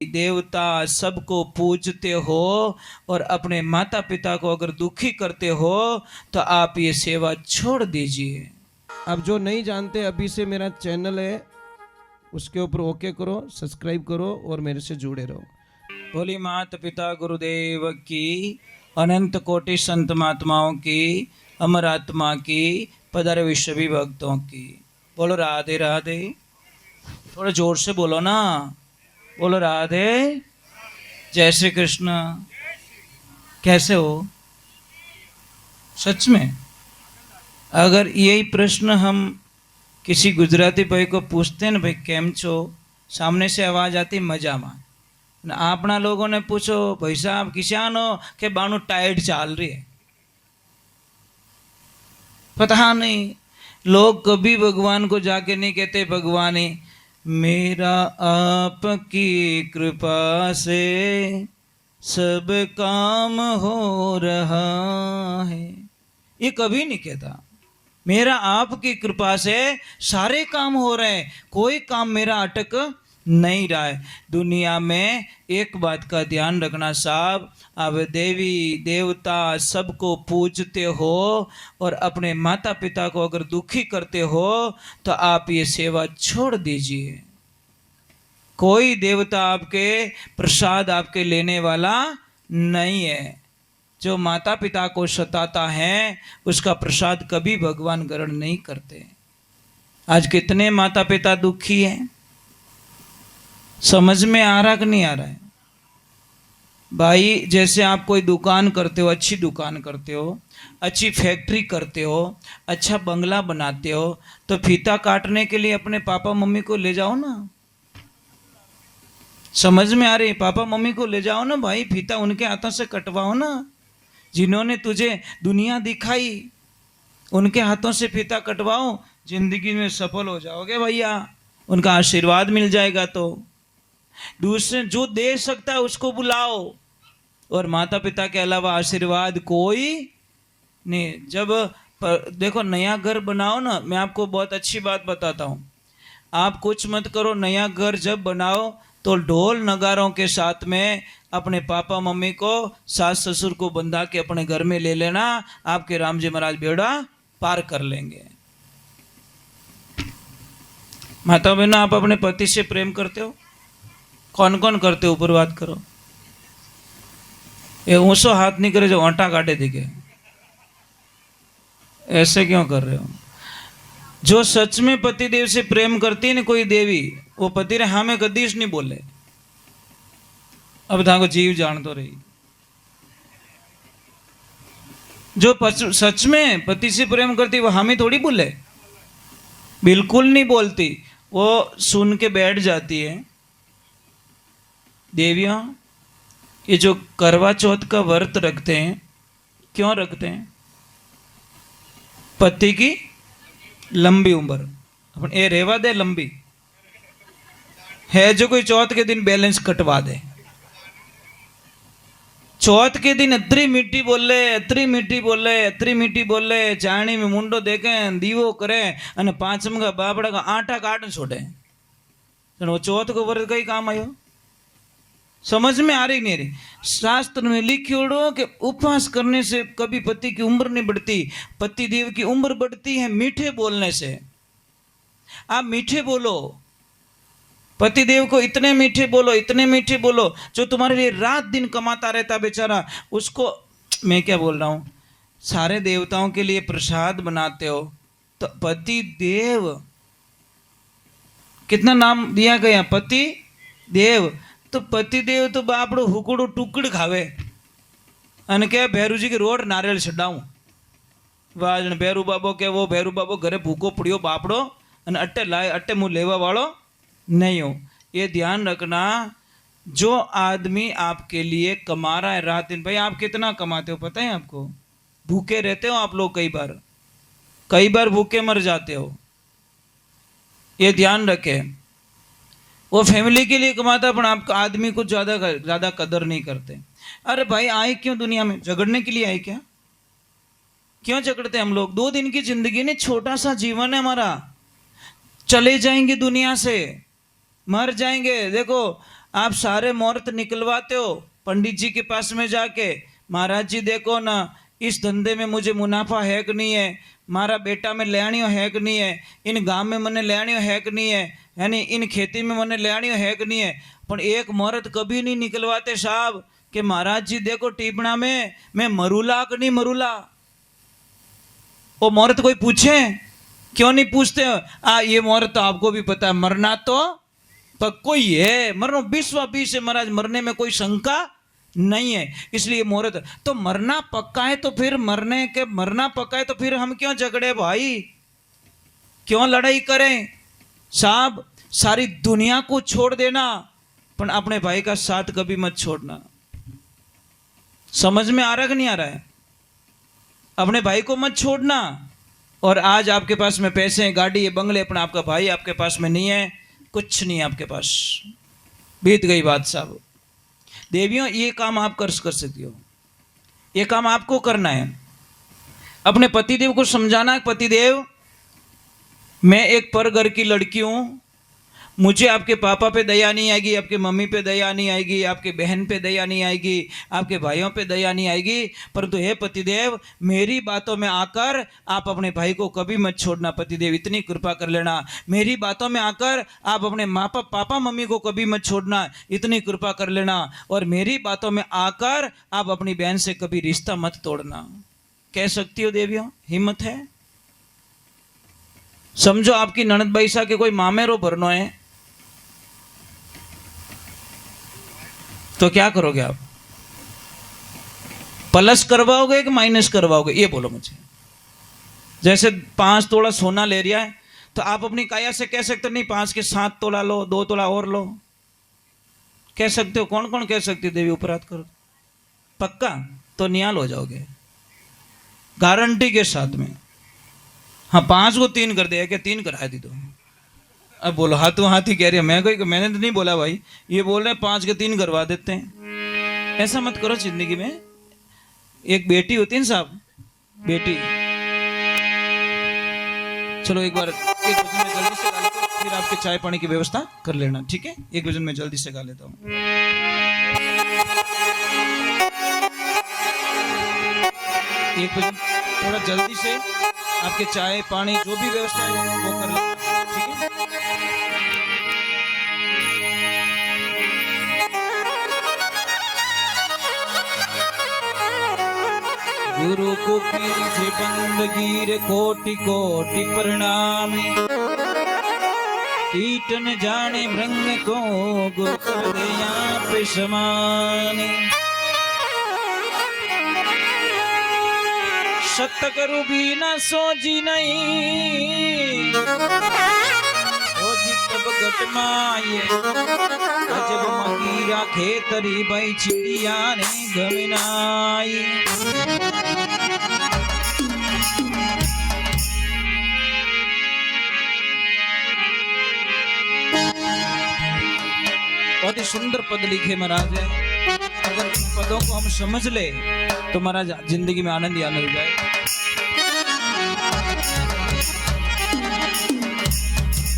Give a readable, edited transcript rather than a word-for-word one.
देवता सबको पूजते हो और अपने माता पिता को अगर दुखी करते हो तो आप ये सेवा छोड़ दीजिए। अब जो नहीं जानते, अभी से मेरा चैनल है उसके ऊपर ओके करो, सब्सक्राइब करो और मेरे से जुड़े रहो। बोली माता पिता गुरुदेव की, अनंत कोटि संत महात्माओं की, अमर आत्मा की, पधारे हुए सभी भक्तों की। बोलो राधे राधे। थोड़ा जोर से बोलो ना। बोलो राधे। जय श्री कृष्ण। कैसे हो? सच में अगर यही प्रश्न हम किसी गुजराती भाई को पूछते हैं ना, भाई केम छो, सामने से आवाज आती मजा में। आपना लोगों ने पूछो भाई साहब किसानो के बानू टाइट चाल रही है, पता नहीं लोग कभी भगवान को जाके नहीं कहते भगवान ही मेरा आपकी कृपा से सब काम हो रहा है, ये कभी नहीं कहता। मेरा आपकी कृपा से सारे काम हो रहे हैं, कोई काम मेरा अटक नहीं रहा है। दुनिया में एक बात का ध्यान रखना साहब, आप देवी देवता सबको पूजते हो और अपने माता पिता को अगर दुखी करते हो तो आप ये सेवा छोड़ दीजिए। कोई देवता आपके प्रसाद आपके लेने वाला नहीं है। जो माता पिता को सताता है उसका प्रसाद कभी भगवान ग्रहण नहीं करते। आज कितने माता पिता दुखी हैं, समझ में आ रहा कि नहीं आ रहा है? भाई जैसे आप कोई दुकान करते हो, अच्छी दुकान करते हो, अच्छी फैक्ट्री करते हो, अच्छा बंगला बनाते हो, तो फीता काटने के लिए अपने पापा मम्मी को ले जाओ ना। समझ में आ रही? पापा मम्मी को ले जाओ ना भाई, फीता उनके हाथों से कटवाओ ना। जिन्होंने तुझे दुनिया दिखाई उनके हाथों से फीता कटवाओ, जिंदगी में सफल हो जाओगे भैया, उनका आशीर्वाद मिल जाएगा। तो दूसरे जो दे सकता है उसको बुलाओ, और माता पिता के अलावा आशीर्वाद कोई नहीं। जब देखो नया घर बनाओ ना, मैं आपको बहुत अच्छी बात बताता हूँ, आप कुछ मत करो, नया घर जब बनाओ तो ढोल नगारों के साथ में अपने पापा मम्मी को, सास ससुर को बंधा के अपने घर में ले लेना, आपके राम जी महाराज बेड़ा पार कर लेंगे। माता बहनों, आप अपने पति से प्रेम करते हो? कौन कौन करते हो? ऊपर बात करो। ये ऊंसो हाथ नहीं करे जो आटा काटे दिखे, ऐसे क्यों कर रहे हो? जो सच में पति देव से प्रेम करती है ना कोई देवी, वो पति रे हाँ में कदीश नहीं बोले। अब था को जीव जान तो रही। जो सच में पति से प्रेम करती वो हमें थोड़ी बोले, बिल्कुल नहीं बोलती, वो सुन के बैठ जाती है। देवियां, ये जो करवा चौथ का व्रत रखते हैं, क्यों रखते हैं? पति की लंबी उम्र, अपन ये रेवा दे लंबी है, जो कोई चौथ के दिन बैलेंस कटवा दे। चौथ के दिन अतरी मीठी बोले, अतरी मीठी बोले, अतरी मीठी बोले, चाणी में मुंडो देखे, दीवो करे, अने पांचम का बापड़ा का आटा काट छोड़े। वो चौथ को व्रत कई काम आयो? समझ में आ रही नहीं रही? शास्त्र में लिखियोड़ो कि उपवास करने से कभी पति की उम्र नहीं बढ़ती, पति देव की उम्र बढ़ती है मीठे बोलने से। आप मीठे बोलो, पति देव को इतने मीठे बोलो, इतने मीठे बोलो, जो तुम्हारे लिए रात दिन कमाता रहता बेचारा, उसको मैं क्या बोल रहा हूं, सारे देवताओं के लिए प्रसाद बनाते हो, तो पति देव कितना नाम दिया गया, पति देव। तो पति देव तो बापड़ो हुकड़ो टुकड़ खावे अने के भैरूजी की रोड नारियल छडाऊं, वाजन भैरू बाबो के वो भैरू बाबो घरे भूखो पड़ियो बापड़ो, अने अट्टे लाए अट्टे मुँह लेवा वालो नहीं हो। ये ध्यान रखना, जो आदमी आपके लिए कमा रहा है रात दिन, भाई आप कितना कमाते हो पता है आपको? भूखे रहते हो आप लोग, कई बार भूखे मर जाते हो, ये ध्यान रखे। वो फैमिली के लिए कमाता, पर आप आदमी को ज्यादा कदर नहीं करते। अरे भाई आए क्यों दुनिया में? झगड़ने के लिए आए क्या? क्यों झगड़ते हम लोग? 2 दिन की जिंदगी ने, छोटा सा जीवन है हमारा, चले जाएंगे दुनिया से, मर जाएंगे। देखो आप सारे मुहूर्त निकलवाते हो पंडित जी के पास में जाके, महाराज जी देखो ना इस धंधे में मुझे मुनाफा है कि नहीं है, मारा बेटा में लेणियो है कि नहीं है, इन गांव में मैंने लेणियो है कि नहीं है, यानी इन खेती में मैंने लेणियो है कि नहीं है, पर एक मुहूर्त कभी नहीं निकलवाते साहब कि महाराज जी देखो टीपणा में मैं मरूला कि नहीं मरूला। वो मुहूर्त कोई पूछे? क्यों नहीं पूछते? ये मुहूर्त तो आपको भी पता है, मरना तो पक्को ही है, मरना 20 है महाराज, मरने में कोई शंका नहीं है। इसलिए मुहूर्त तो मरना पक्का है, तो फिर मरना पक्का है तो फिर हम क्यों झगड़े भाई, क्यों लड़ाई करें साहब? सारी दुनिया को छोड़ देना पर अपने भाई का साथ कभी मत छोड़ना। समझ में आ रहा कि नहीं आ रहा है? अपने भाई को मत छोड़ना। और आज आपके पास में पैसे हैं, गाड़ी है, बंगले, पर आपका भाई आपके पास में नहीं है, कुछ नहीं है आपके पास, बीत गई बात साहब। देवियों ये काम आप कर सकती हो, ये काम आपको करना है। अपने पतिदेव को समझाना है, पतिदेव मैं एक पर घर की लड़की हूं, मुझे आपके पापा पे दया नहीं आएगी, आपके मम्मी पे दया नहीं आएगी, आपके बहन पे दया नहीं आएगी, आपके भाइयों पे दया नहीं आएगी, परंतु हे पतिदेव मेरी बातों में आकर आप अपने भाई को कभी मत छोड़ना। पतिदेव इतनी कृपा कर लेना, मेरी बातों में आकर आप अपने पापा मम्मी को कभी मत छोड़ना, इतनी कृपा कर लेना। और मेरी बातों में आकर आप अपनी बहन से कभी रिश्ता मत तोड़ना। कह सकती हो देवियों? हिम्मत है? समझो आपकी ननद बैसा के कोई मामेरो भरनो है तो क्या करोगे आप? प्लस करवाओगे कि माइनस करवाओगे? ये बोलो मुझे। जैसे 5 तोला सोना ले रिया है तो आप अपनी काया से कह सकते नहीं 5 के 7 तोला लो, 2 तोला और लो, कह सकते हो? कौन कौन कह सकते हो? देवी उपराध करो पक्का तो नियाल हो जाओगे गारंटी के साथ में। हाँ 5 को 3 कर दिया, क्या 3 करा दी तो? अब बोलो हाथों हाथ ही कह रही है, मैंने तो नहीं बोला भाई, ये बोल रहे हैं 5 के 3 करवा देते हैं। ऐसा मत करो जिंदगी में। एक बेटी होती है ना साहब, बेटी, चलो एक बार 1 बजे में जल्दी से गा लेता हूं, फिर आपके चाय पानी की व्यवस्था कर लेना, ठीक है? 1 बजे में जल्दी से गा लेता हूँ। 1 बजे थोड़ा जल्दी से आपके चाय पानी जो भी व्यवस्था है वो कर लेना, ठीक है? गुरु को कीजे बंदगी रे कोटि कोटि प्रणाम, कीट न जाने भृंग को गुरु कर दे आप समान। सत्य करू भी न सोजी नहीं, सोजी तब घट माये, अजब मकीरा खेतरी भाई चिड़िया ने गमनाई। बहुत ही सुंदर पद लिखे महाराज है, अगर इन पदों को हम समझ ले तो महाराज जिंदगी में आनंद ही आनंद हो जाए।